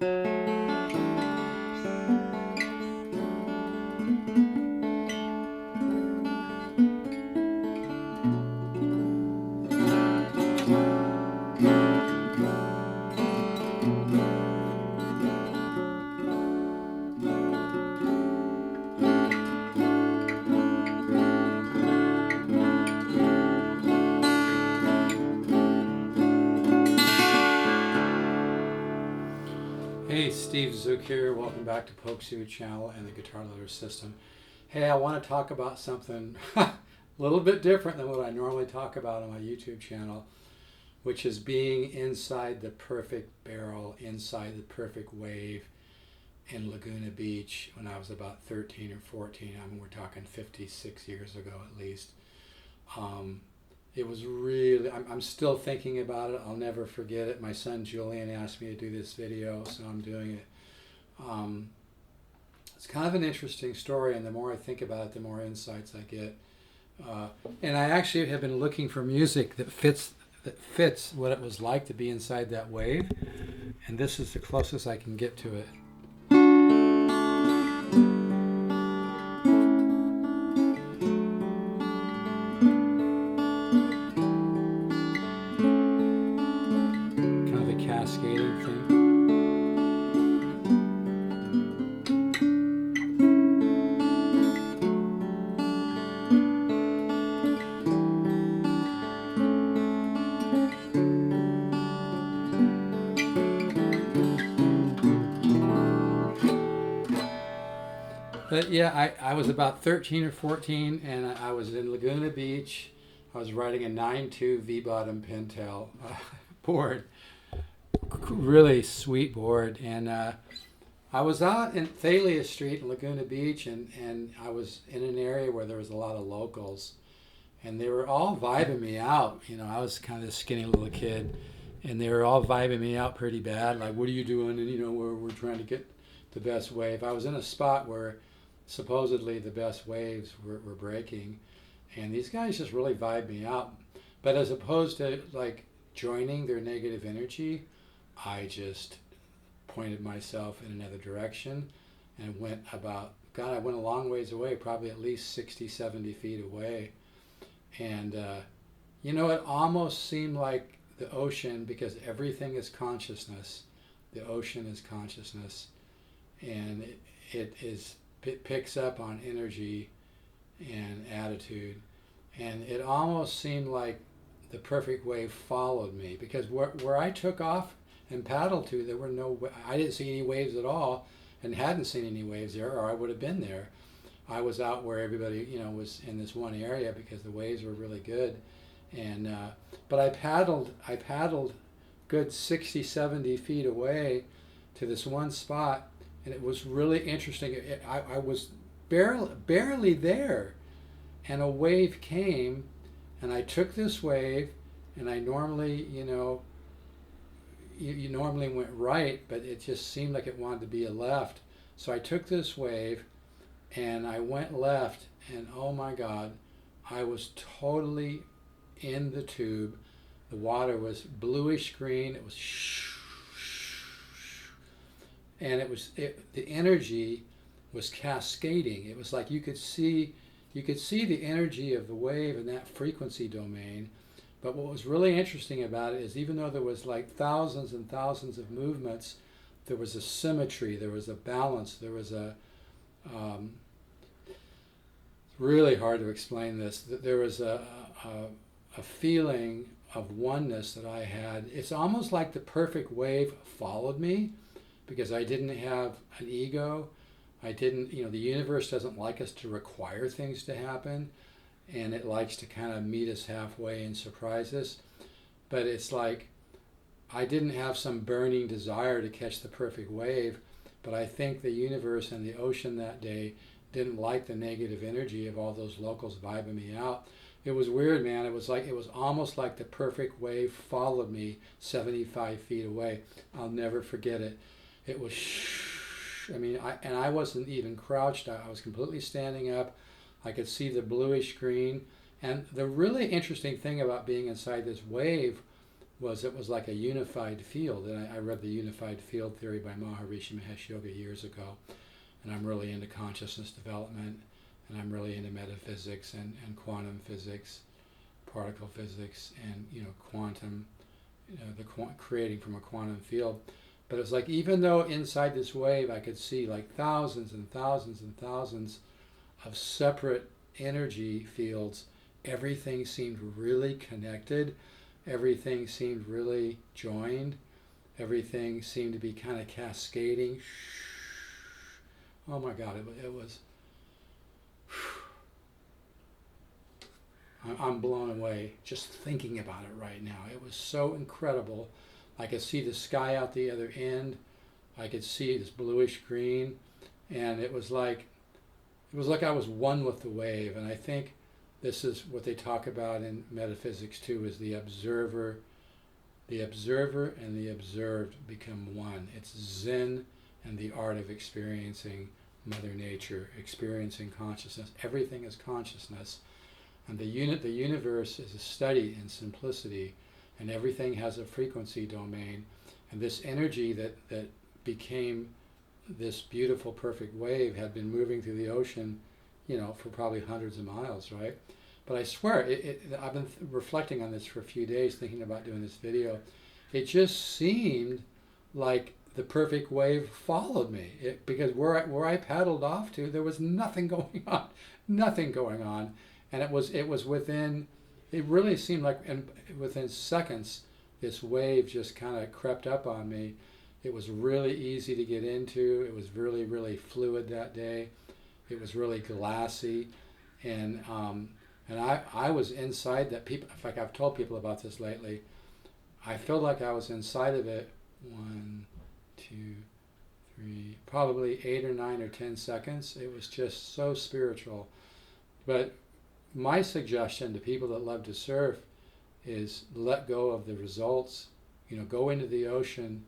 Hey, Steve Zook here. Welcome back to Pokesue Channel and the Guitar Loader System. Hey, I want to talk about something a little bit different than what I normally talk about on my YouTube channel, which is being inside the perfect barrel, inside the perfect wave in Laguna Beach when I was about 13 or 14. I mean, we're talking 56 years ago at least. It was really, I'm still thinking about it. I'll never forget it. My son Julian asked me to do this video, so I'm doing it. It's kind of an interesting story, and the more I think about it, the more insights I get. And I actually have been looking for music that fits what it was like to be inside that wave, and this is the closest I can get to it. Cascading thing. But yeah, I was about 13 or 14, and I was in Laguna Beach. I was riding a 9.2 V-bottom Pintail board. Really sweet board, and I was out in Thalia Street in Laguna Beach, and I was in an area where there was a lot of locals, and they were all vibing me out. You know, I was kind of a skinny little kid, and they were all vibing me out pretty bad, like, what are you doing? And, you know, we're trying to get the best wave. I was in a spot where supposedly the best waves were breaking, and these guys just really vibed me out. But as opposed to, like, joining their negative energy, I just pointed myself in another direction and went about, God, I went a long ways away, probably at least 60, 70 feet away. And, you know, it almost seemed like the ocean, because everything is consciousness. The ocean is consciousness. And it picks up on energy and attitude. And it almost seemed like the perfect wave followed me, because where I took off and paddled to, there were I didn't see any waves at all, and hadn't seen any waves there, or I would have been there. I was out where everybody, you know, was in this one area because the waves were really good. And but I paddled good 60, 70 feet away to this one spot, and it was really interesting. I was barely there, and a wave came, and I took this wave, and I normally, you know, you normally went right, but it just seemed like it wanted to be a left. So I took this wave, and I went left, and oh my God, I was totally in the tube. The water was bluish green. It was and the energy was cascading. It was like you could see the energy of the wave in that frequency domain. But what was really interesting about it is, even though there was like thousands and thousands of movements, there was a symmetry, there was a balance, there was a really hard to explain this. There was a feeling of oneness that I had. It's almost like the perfect wave followed me, because I didn't have an ego. I didn't, you know, the universe doesn't like us to require things to happen, and it likes to kind of meet us halfway and surprise us. But it's like, I didn't have some burning desire to catch the perfect wave, but I think the universe and the ocean that day didn't like the negative energy of all those locals vibing me out. It was weird, man. It was almost like the perfect wave followed me 75 feet away. I'll never forget it. It was I wasn't even crouched. I was completely standing up. I could see the bluish green. And the really interesting thing about being inside this wave was it was like a unified field. And I read the unified field theory by Maharishi Mahesh Yogi years ago. And I'm really into consciousness development, and I'm really into metaphysics and quantum physics, particle physics, and quantum, creating from a quantum field. But it's like, even though inside this wave I could see like thousands and thousands and thousands of separate energy fields, everything seemed really connected. Everything seemed really joined. Everything seemed to be kind of cascading. Oh my God, it was. I'm blown away just thinking about it right now. It was so incredible. I could see the sky out the other end. I could see this bluish green, and it was like I was one with the wave. And I think this is what they talk about in metaphysics too: is the observer and the observed become one. It's Zen and the art of experiencing Mother Nature, experiencing consciousness. Everything is consciousness. And the universe is a study in simplicity, and everything has a frequency domain. And this energy that became this beautiful, perfect wave had been moving through the ocean, for probably hundreds of miles, right? But I swear, I've been reflecting on this for a few days, thinking about doing this video. It just seemed like the perfect wave followed me, because where I paddled off to, there was nothing going on, and it was within. It really seemed like, and within seconds, this wave just kind of crept up on me. It was really easy to get into. It was really, really fluid that day. It was really glassy, and I was inside that. People, in fact, I've told people about this lately. I felt like I was inside of it. 1, 2, 3, probably 8 or 9 or 10 seconds. It was just so spiritual. But my suggestion to people that love to surf is let go of the results. Go into the ocean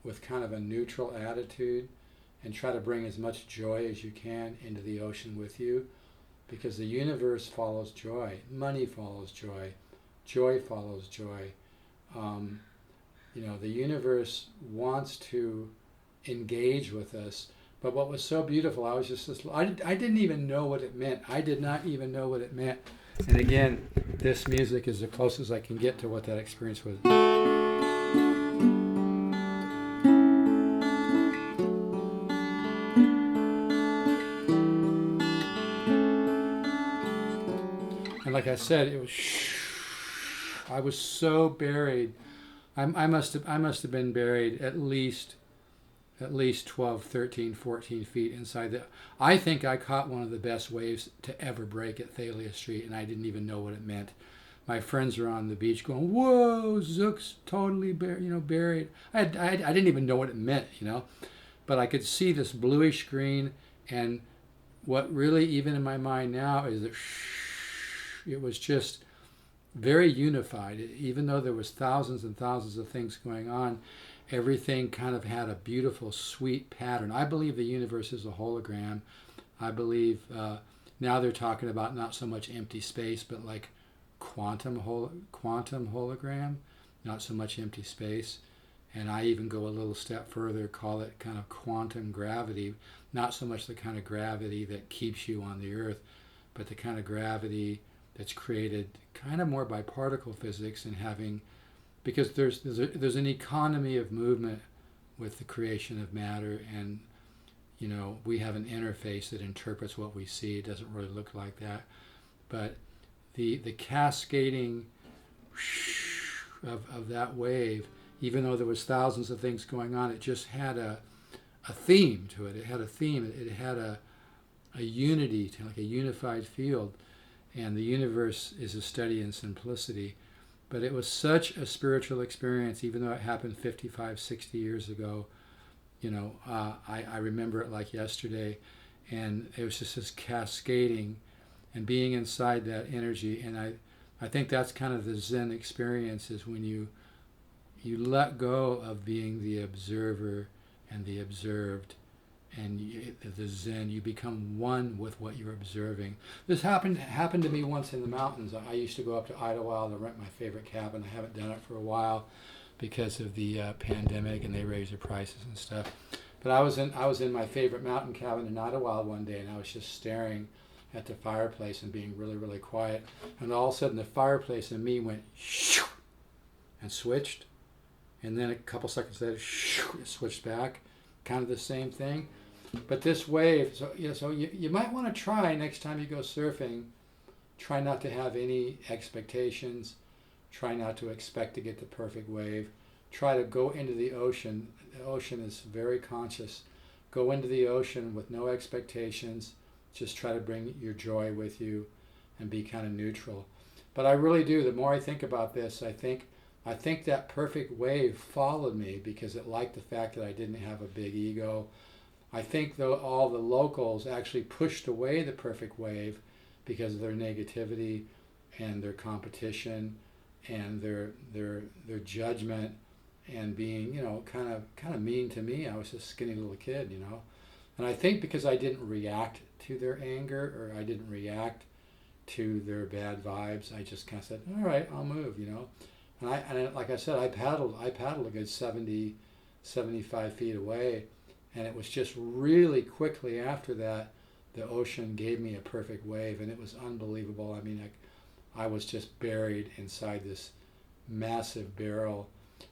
with kind of a neutral attitude and try to bring as much joy as you can into the ocean with you, because the universe follows joy. Money follows joy. Joy follows joy. The universe wants to engage with us. But what was so beautiful, I was just I didn't even know what it meant. I did not even know what it meant. And again, this music is the closest I can get to what that experience was. And like I said, it was. I was so buried. I must have been buried at least 12, 13, 14 feet inside the. I think I caught one of the best waves to ever break at Thalia Street, and I didn't even know what it meant. My friends are on the beach going, "Whoa, Zook's totally buried." I didn't even know what it meant, but I could see this bluish green, and what really, even in my mind now, is that it was just very unified. Even though there was thousands and thousands of things going on, everything kind of had a beautiful, sweet pattern. I believe the universe is a hologram. I believe now they're talking about not so much empty space, but like quantum hologram, not so much empty space. And I even go a little step further, call it kind of quantum gravity, not so much the kind of gravity that keeps you on the earth, but the kind of gravity that's created kind of more by particle physics and having, because there's an economy of movement with the creation of matter, and we have an interface that interprets what we see. It doesn't really look like that, but the cascading of that wave, even though there was thousands of things going on, it just had a theme to it. It had a theme. It had a unity, like a unified field. And the universe is a study in simplicity. But it was such a spiritual experience, even though it happened 55, 60 years ago. I remember it like yesterday. And it was just this cascading and being inside that energy. And I think that's kind of the Zen experience, is when you let go of being the observer and the observed, and the Zen, you become one with what you're observing. This happened to me once in the mountains. I used to go up to Idlewild to rent my favorite cabin. I haven't done it for a while because of the pandemic, and they raised their prices and stuff. But I was in my favorite mountain cabin in Idlewild one day, and I was just staring at the fireplace and being really, really quiet. And all of a sudden, the fireplace and me went shoo, and switched. And then a couple seconds later, shoo, it switched back. Kind of the same thing. But this wave, so you might want to try next time you go surfing. Try not to have any expectations. Try not to expect to get the perfect wave. Try to go into the ocean. The ocean is very conscious. Go into the ocean with no expectations. Just try to bring your joy with you and be kind of neutral. But I really do. The more I think about this, I think that perfect wave followed me because it liked the fact that I didn't have a big ego. I think though all the locals actually pushed away the perfect wave because of their negativity and their competition and their judgment and being, kind of mean to me. I was just a skinny little kid, And I think because I didn't react to their anger or I didn't react to their bad vibes, I just kind of said, all right, I'll move, And like I said, I paddled a good 70, 75 feet away, and it was just really quickly after that, the ocean gave me a perfect wave, and it was unbelievable. I mean, I was just buried inside this massive barrel.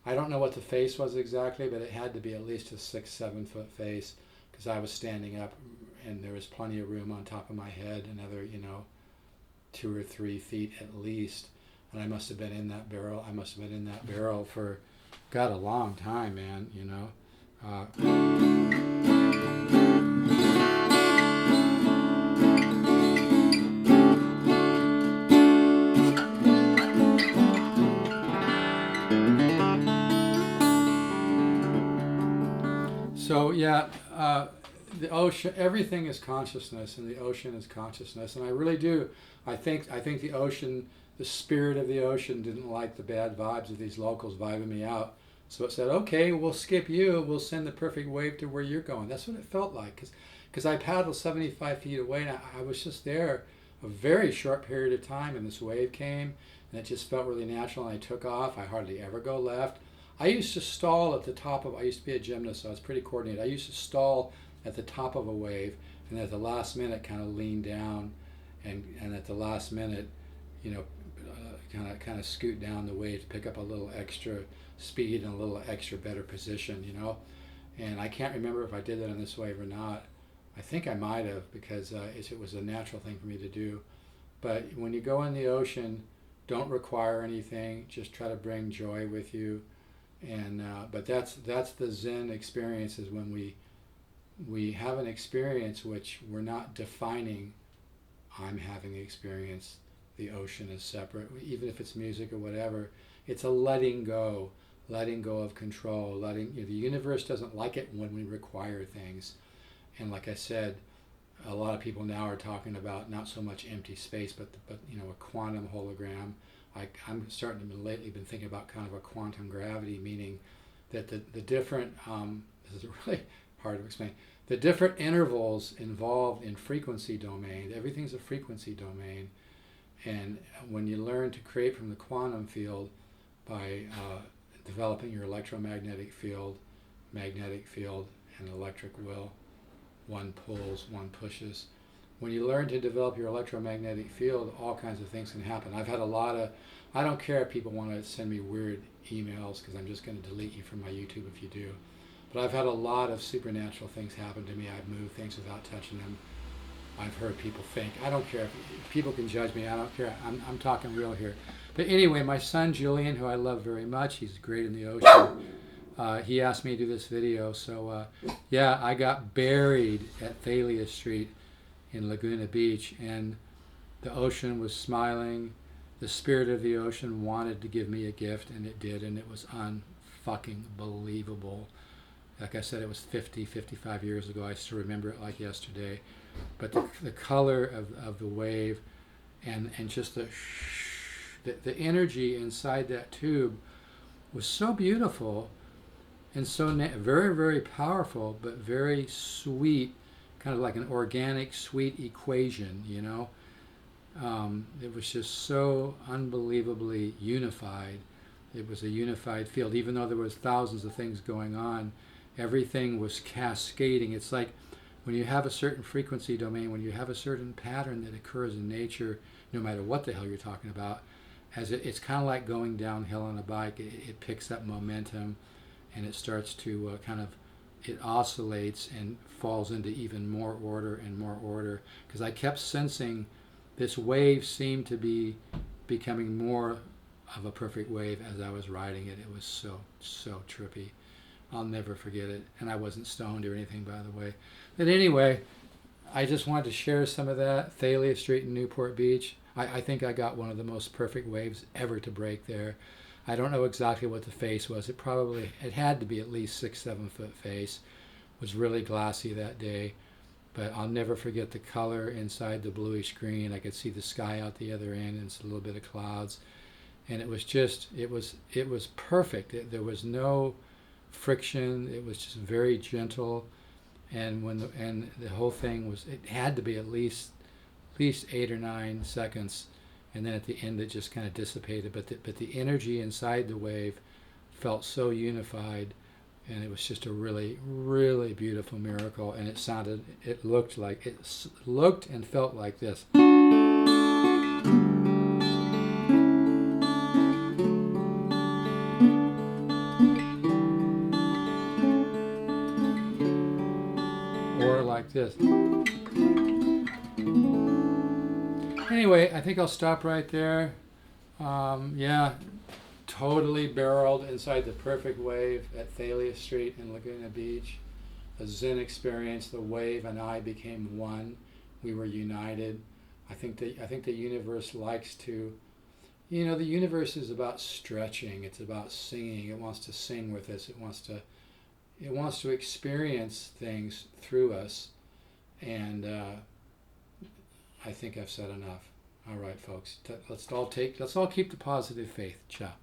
I don't know what the face was exactly, but it had to be at least a 6-7 foot face because I was standing up, and there was plenty of room on top of my head, another 2 or 3 feet at least. And I must have been in that barrel for, God, a long time, man, So, the ocean, everything is consciousness, and the ocean is consciousness. And I really do. I think the ocean, the spirit of the ocean didn't like the bad vibes of these locals vibing me out. So it said, okay, we'll skip you. We'll send the perfect wave to where you're going. That's what it felt like. Because I paddled 75 feet away, and I was just there a very short period of time, and this wave came, and it just felt really natural, and I took off. I hardly ever go left. I used to stall at the top of, I used to be a gymnast, so I was pretty coordinated. I used to stall at the top of a wave, and at the last minute kind of lean down, and at the last minute, kind of scoot down the wave to pick up a little extra speed and a little extra better position, And I can't remember if I did that on this wave or not. I think I might have because it was a natural thing for me to do. But when you go in the ocean, don't require anything. Just try to bring joy with you. And but that's the Zen experience, is when we have an experience which we're not defining. I'm having the experience. The ocean is separate, even if it's music or whatever. It's a letting go of control. The universe doesn't like it when we require things. And like I said, a lot of people now are talking about not so much empty space, but a quantum hologram. I'm starting to lately been thinking about kind of a quantum gravity, meaning that the different, this is really hard to explain, the different intervals involved in frequency domain, everything's a frequency domain. And when you learn to create from the quantum field by developing your electromagnetic field, magnetic field, and electric will, one pulls, one pushes. When you learn to develop your electromagnetic field, all kinds of things can happen. I've had a lot of, I don't care if people want to send me weird emails, because I'm just going to delete you from my YouTube if you do. But I've had a lot of supernatural things happen to me. I've moved things without touching them. I've heard people think. I don't care. If people can judge me. I don't care. I'm talking real here. But anyway, my son Julian, who I love very much, he's great in the ocean. He asked me to do this video. So I got buried at Thalia Street in Laguna Beach, and the ocean was smiling. The spirit of the ocean wanted to give me a gift, and it did, and it was unfucking believable. Like I said, it was 55 years ago. I still remember it like yesterday. But the color of the wave and just the energy inside that tube was so beautiful and so very, very powerful, but very sweet, kind of like an organic sweet equation, you know. It was just so unbelievably unified. It was a unified field, even though there was thousands of things going on. Everything was cascading. It's like when you have a certain frequency domain, when you have a certain pattern that occurs in nature, no matter what the hell you're talking about, it's kind of like going downhill on a bike. It picks up momentum, and it starts to it oscillates and falls into even more order and more order. Because I kept sensing this wave seemed to be becoming more of a perfect wave as I was riding it. It was so trippy. I'll never forget it. And I wasn't stoned or anything, by the way. But anyway, I just wanted to share some of that. Thalia Street in Newport Beach. I think I got one of the most perfect waves ever to break there. I don't know exactly what the face was. It had to be at least 6-7 foot face. It was really glassy that day. But I'll never forget the color inside the bluish green. I could see the sky out the other end and a little bit of clouds. And it was perfect. There was no friction. It was just very gentle. And the whole thing was, it had to be at least 8 or 9 seconds, and then at the end it just kind of dissipated. But the energy inside the wave felt so unified, and it was just a really, really beautiful miracle. And it looked and felt like this. Or like this. Anyway, I think I'll stop right there. Yeah, totally barreled inside the perfect wave at Thalia Street in Laguna Beach. A Zen experience. The wave and I became one. We were united. I think the universe likes to, the universe is about stretching. It's about singing. It wants to sing with us. It wants to experience things through us. And I think I've said enough. All right, folks. Let's all keep the positive faith. Ciao.